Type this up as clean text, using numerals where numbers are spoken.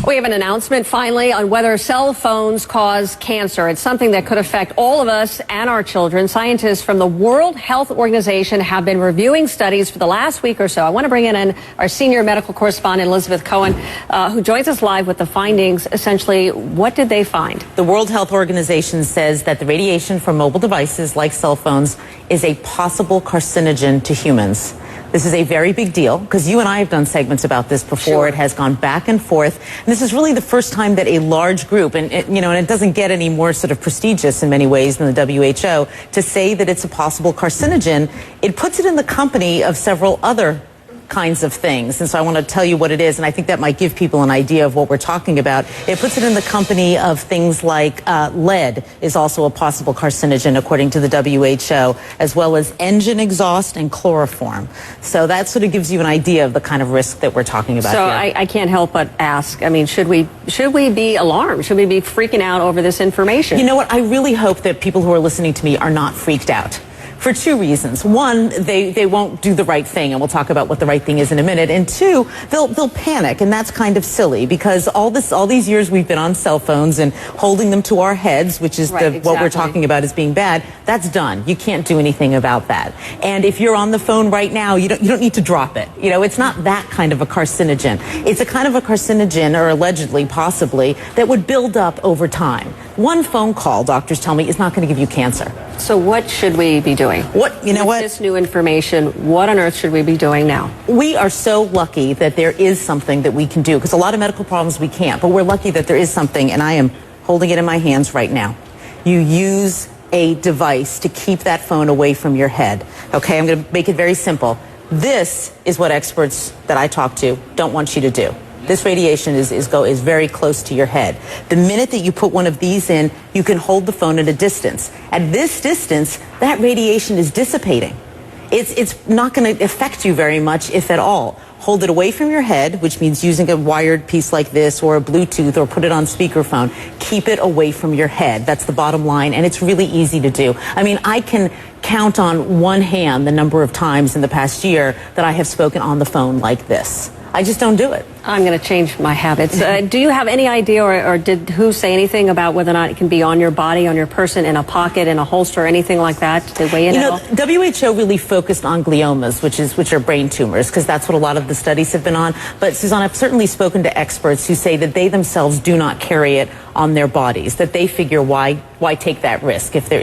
We have an announcement finally on whether cell phones cause cancer. It's something that could affect all of us and our children. Scientists from the World Health Organization have been reviewing studies for the last week or so. I want to bring in our senior medical correspondent, Elizabeth Cohen, who joins us live with the findings. Essentially, what did they find? The World Health Organization says that the radiation from mobile devices like cell phones is a possible carcinogen to humans. This is a very big deal because you and I have done segments about this before. Sure. It has gone back and forth. And this is really the first time that a large group, and it doesn't get any more sort of prestigious in many ways than the WHO, to say that it's a possible carcinogen. It puts it in the company of several other kinds of things. And so I want to tell you what it is, and I think that might give people an idea of what we're talking about. It puts it in the company of things like lead is also a possible carcinogen, according to the WHO, as well as engine exhaust and chloroform. So that sort of gives you an idea of the kind of risk that we're talking about here. I can't help but ask, I mean, should we be alarmed? Should we be freaking out over this information? You know what? I really hope that people who are listening to me are not freaked out. For two reasons. One, they won't do the right thing, and we'll talk about what the right thing is in a minute. And two, they'll panic, and that's kind of silly because all these years we've been on cell phones and holding them to our heads, which is what we're talking about as being bad. That's done. You can't do anything about that. And if you're on the phone right now, you don't need to drop it. You know, it's not that kind of a carcinogen. It's a kind of a carcinogen, or allegedly, possibly, that would build up over time. One phone call, doctors tell me, is not going to give you cancer. So what should we be doing? With this new information, what on earth should we be doing now? We are so lucky that there is something that we can do, because a lot of medical problems we can't, but we're lucky that there is something, and I am holding it in my hands right now. You use a device to keep that phone away from your head. Okay, I'm going to make it very simple. This is what experts that I talk to don't want you to do. This radiation is very close to your head. The minute that you put one of these in, you can hold the phone at a distance. At this distance, that radiation is dissipating. It's not going to affect you very much, if at all. Hold it away from your head, which means using a wired piece like this or a Bluetooth, or put it on speakerphone. Keep it away from your head. That's the bottom line, and it's really easy to do. I mean, I can count on one hand the number of times in the past year that I have spoken on the phone like this. I just don't do it. I'm going to change my habits. Do you have any idea, or did WHO say anything about whether or not it can be on your body, on your person, in a pocket, in a holster, or anything like that? Did they weigh in at all? WHO really focused on gliomas, which are brain tumors, because that's what a lot of the studies have been on. But Suzanne, I've certainly spoken to experts who say that they themselves do not carry it on their bodies, that they figure why take that risk if there